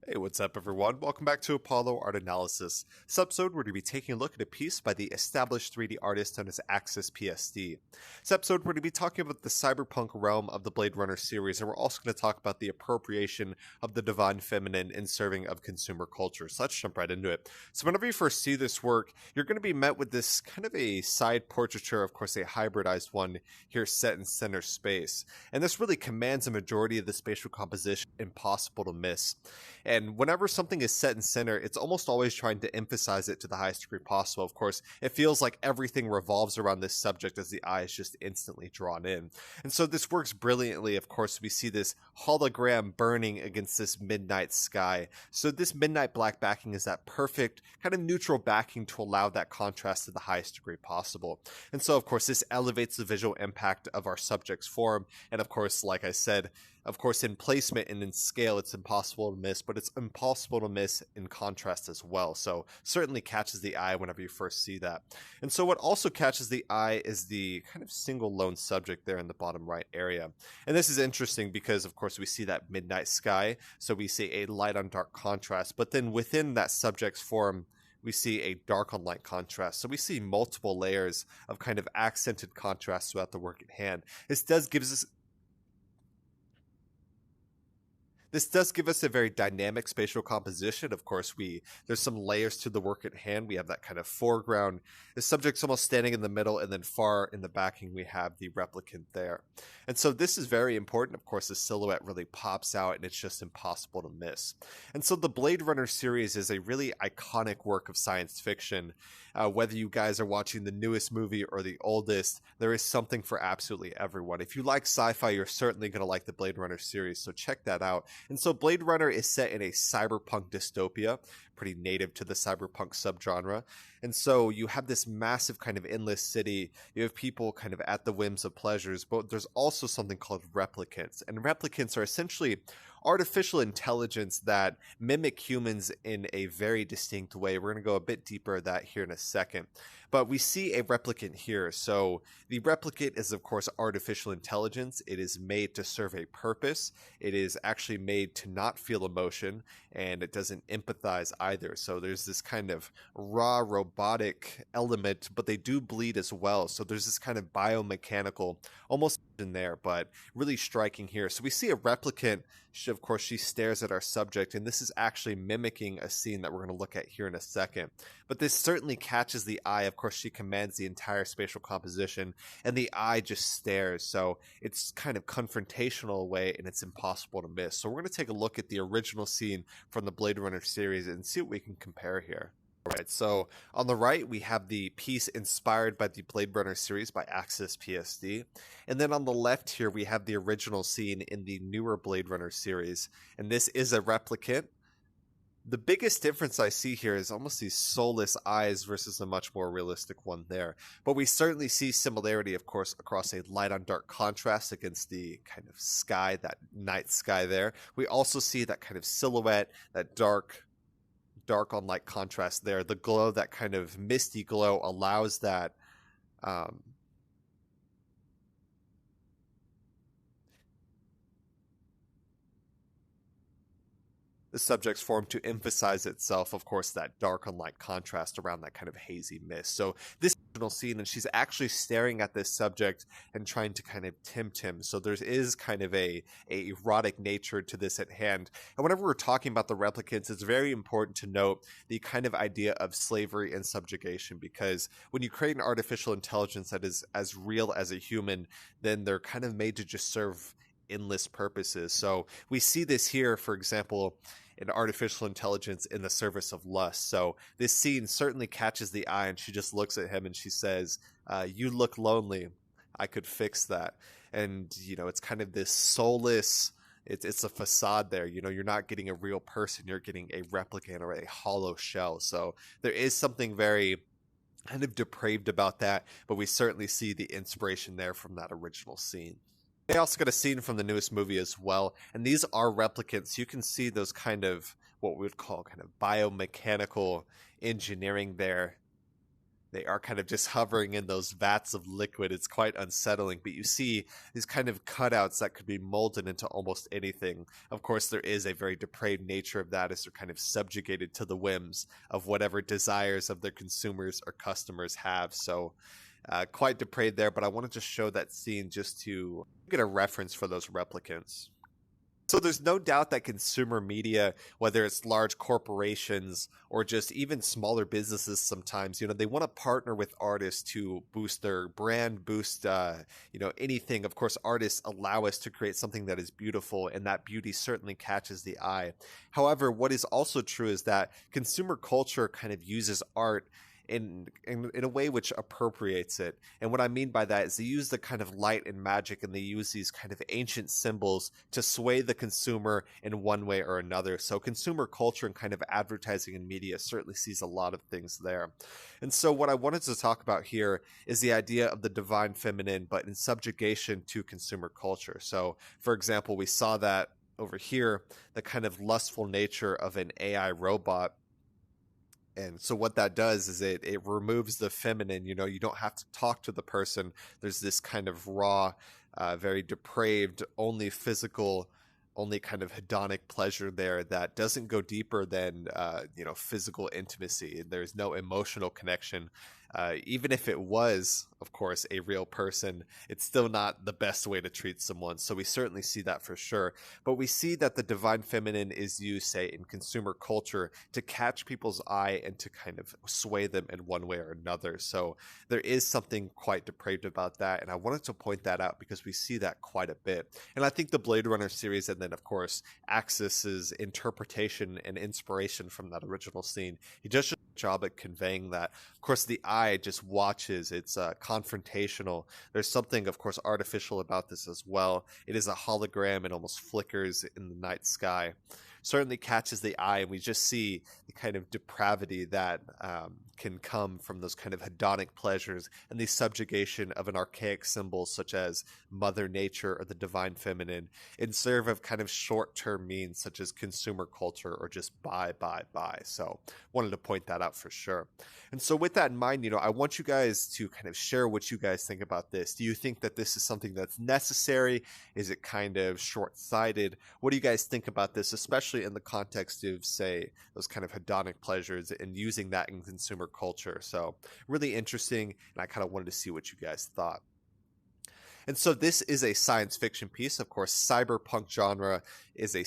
Hey, what's up, everyone? Welcome back to Apollo Art Analysis. This episode, we're going to be taking a look at a piece by the established 3D artist known as Axis PSD. This episode, we're going to be talking about the cyberpunk realm of the Blade Runner series, and we're also going to talk about the appropriation of the divine feminine in serving of consumer culture. So let's jump right into it. So whenever you first see this work, you're going to be met with this kind of a side portraiture, of course, a hybridized one here set in center space. And this really commands a majority of the spatial composition impossible to miss. And whenever something is set in center, it's almost always trying to emphasize it to the highest degree possible. Of course, it feels like everything revolves around this subject as the eye is just instantly drawn in. And so this works brilliantly. Of course, we see this hologram burning against this midnight sky. So this midnight black backing is that perfect kind of neutral backing to allow that contrast to the highest degree possible. And so, of course, this elevates the visual impact of our subject's form. And of course, like I said, of course, in placement and in scale, it's impossible to miss, but it's impossible to miss in contrast as well. So certainly catches the eye whenever you first see that. And so what also catches the eye is the kind of single lone subject there in the bottom right area. And this is interesting because, of course, we see that midnight sky. So we see a light on dark contrast, but then within that subject's form, we see a dark on light contrast. So we see multiple layers of kind of accented contrast throughout the work at hand. This does give us a very dynamic spatial composition. Of course, there's some layers to the work at hand. We have that kind of foreground. The subject's almost standing in the middle, and then far in the backing, we have the replicant there. And so this is very important. Of course, the silhouette really pops out, and it's just impossible to miss. And so the Blade Runner series is a really iconic work of science fiction. Whether you guys are watching the newest movie or the oldest, there is something for absolutely everyone. If you like sci-fi, you're certainly going to like the Blade Runner series, so check that out. And so Blade Runner is set in a cyberpunk dystopia, pretty native to the cyberpunk subgenre. And so you have this massive kind of endless city. You have people kind of at the whims of pleasures, but there's also something called replicants. And replicants are essentially artificial intelligence that mimic humans in a very distinct way. We're going to go a bit deeper at that here in a second. But we see a replicant here. So the replicant is, of course, artificial intelligence. It is made to serve a purpose. It is actually made to not feel emotion, and it doesn't empathize either. So there's this kind of raw robotic element, but they do bleed as well. So there's this kind of biomechanical almost in there, but really striking here. So we see a replicant. Of course, she stares at our subject, and this is actually mimicking a scene that we're going to look at here in a second. But this certainly catches the eye. Of course, she commands the entire spatial composition, and the eye just stares. So it's kind of confrontational way, and it's impossible to miss. So we're going to take a look at the original scene from the Blade Runner series and see what we can compare here. Alright, so on the right, we have the piece inspired by the Blade Runner series by Axis PSD. And then on the left here, we have the original scene in the newer Blade Runner series. And this is a replicant. The biggest difference I see here is almost these soulless eyes versus a much more realistic one there. But we certainly see similarity, of course, across a light on dark contrast against the kind of sky, that night sky there. We also see that kind of silhouette, that dark on light contrast there. The glow, that kind of misty glow, allows that the subject's form to emphasize itself, of course, that dark on light contrast around that kind of hazy mist. So this original scene, and she's actually staring at this subject and trying to kind of tempt him. So there is kind of a erotic nature to this at hand. And whenever we're talking about the replicants, it's very important to note the kind of idea of slavery and subjugation, because when you create an artificial intelligence that is as real as a human, then they're kind of made to just serve endless purposes. So we see this here, for example, in artificial intelligence in the service of lust. So this scene certainly catches the eye, and she just looks at him and she says, you look lonely. I could fix that. And, it's kind of this soulless, it's a facade there. You're not getting a real person. You're getting a replicant or a hollow shell. So there is something very kind of depraved about that, but we certainly see the inspiration there from that original scene. They also got a scene from the newest movie as well, and these are replicants. You can see those kind of what we would call kind of biomechanical engineering there They are kind of just hovering in those vats of liquid. It's quite unsettling, but you see these kind of cutouts that could be molded into almost anything. Of course, there is a very depraved nature of that as they're kind of subjugated to the whims of whatever desires of their consumers or customers have. So quite depraved there, but I wanted to show that scene just to get a reference for those replicants. So there's no doubt that consumer media, whether it's large corporations or just even smaller businesses sometimes, they want to partner with artists to boost their brand, boost, anything. Of course, artists allow us to create something that is beautiful, and that beauty certainly catches the eye. However, what is also true is that consumer culture kind of uses art in a way which appropriates it. And what I mean by that is they use the kind of light and magic, and they use these kind of ancient symbols to sway the consumer in one way or another. So consumer culture and kind of advertising and media certainly sees a lot of things there. And so what I wanted to talk about here is the idea of the divine feminine, but in subjugation to consumer culture. So for example, we saw that over here, the kind of lustful nature of an AI robot. And so what that does is it removes the feminine. You don't have to talk to the person. There's this kind of raw, very depraved, only physical, only kind of hedonic pleasure there that doesn't go deeper than physical intimacy. There's no emotional connection. Even if it was, of course, a real person, it's still not the best way to treat someone. So we certainly see that for sure. But we see that the divine feminine is used, say, in consumer culture to catch people's eye and to kind of sway them in one way or another. So there is something quite depraved about that. And I wanted to point that out because we see that quite a bit. And I think the Blade Runner series, and then, of course, Axis's interpretation and inspiration from that original scene, he does a job at conveying that. Of course, the eye just watches. It's confrontational. There's something, of course, artificial about this as well. It is a hologram. It almost flickers in the night sky. Certainly catches the eye, and we just see the kind of depravity that can come from those kind of hedonic pleasures and the subjugation of an archaic symbol such as Mother Nature or the divine feminine in serve of kind of short-term means such as consumer culture or just buy. So wanted to point that out for sure. And so with that in mind, I want you guys to kind of share what you guys think about this. Do you think that this is something that's necessary? Is it kind of short-sighted? What do you guys think about this, especially in the context of, say, those kind of hedonic pleasures and using that in consumer culture? So really interesting, and I kind of wanted to see what you guys thought. And so this is a science fiction piece. Of course, cyberpunk genre is and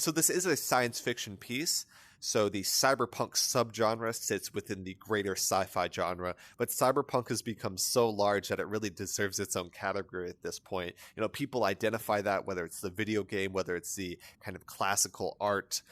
so this is a science fiction piece. So the cyberpunk subgenre sits within the greater sci-fi genre, but cyberpunk has become so large that it really deserves its own category at this point. People identify that, whether it's the video game, whether it's the kind of classical art,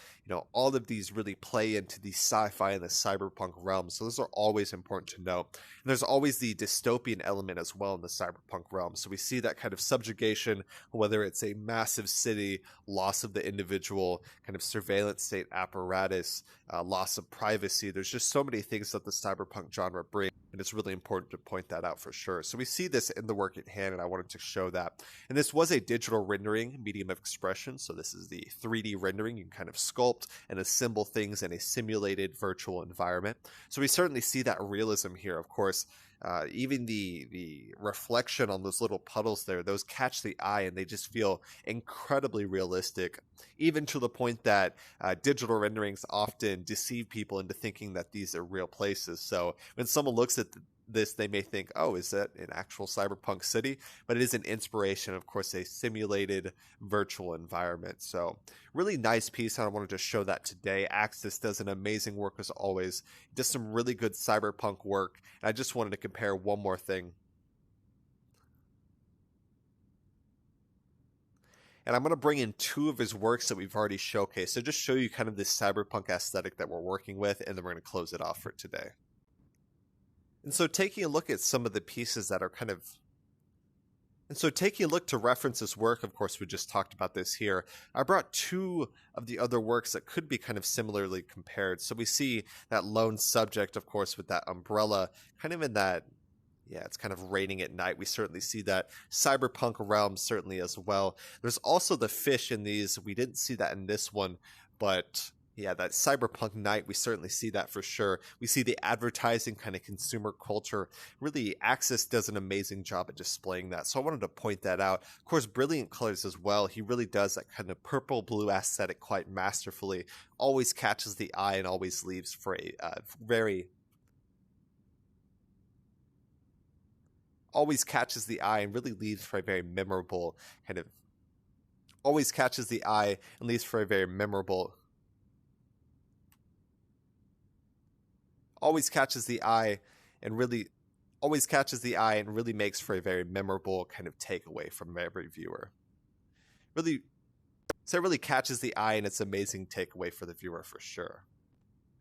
all of these really play into the sci-fi and the cyberpunk realm. So those are always important to note. And there's always the dystopian element as well in the cyberpunk realm. So we see that kind of subjugation, whether it's a massive city, loss of the individual, kind of surveillance state apparatus, loss of privacy. There's just so many things that the cyberpunk genre brings, and it's really important to point that out for sure. So we see this in the work at hand, and I wanted to show that. And this was a digital rendering medium of expression. So this is the 3D rendering. You can kind of sculpt and assemble things in a simulated virtual environment. So we certainly see that realism here. Of course, even the reflection on those little puddles there, those catch the eye, and they just feel incredibly realistic, even to the point that digital renderings often deceive people into thinking that these are real places. So when someone looks at this, they may think, oh, is that an actual cyberpunk city? But it is an inspiration, of course, a simulated virtual environment. So really nice piece, and I wanted to show that today. Axis does an amazing work as always. It does some really good cyberpunk work, and I just wanted to compare one more thing. And I'm going to bring in two of his works that we've already showcased. So just show you kind of this cyberpunk aesthetic that we're working with, and then we're going to close it off for today. And so taking a look at some of the pieces that are taking a look to reference this work, of course, we just talked about this here. I brought two of the other works that could be kind of similarly compared. So we see that lone subject, of course, with that umbrella, kind of in that, it's kind of raining at night. We certainly see that cyberpunk realm certainly as well. There's also the fish in these. We didn't see that in this one, but Yeah, that cyberpunk night, we certainly see that for sure. We see the advertising kind of consumer culture. Really, Axis does an amazing job at displaying that. So I wanted to point that out. Of course, brilliant colors as well. He really does that kind of purple blue aesthetic quite masterfully. Always catches the eye and always leaves for a very always catches the eye and really leaves for a very memorable kind of always catches the eye and leaves for a very memorable always catches the eye and really always catches the eye and really makes for a very memorable kind of takeaway from every viewer. Really so it really catches the eye and it's an amazing takeaway for the viewer for sure.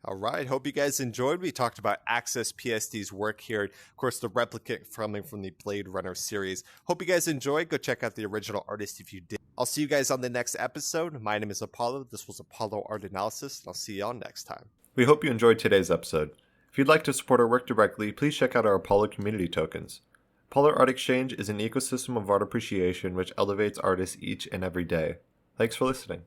All right, hope you guys enjoyed. We talked about Access PSD's work here. Of course, the Replicant coming from the Blade Runner series. Hope you guys enjoyed. Go check out the original artist if you did. I'll see you guys on the next episode. My name is Apollo. This was Apollo Art Analysis, and I'll see y'all next time. We hope you enjoyed today's episode. If you'd like to support our work directly, please check out our Apollo community tokens. Apollo Art Exchange is an ecosystem of art appreciation which elevates artists each and every day. Thanks for listening.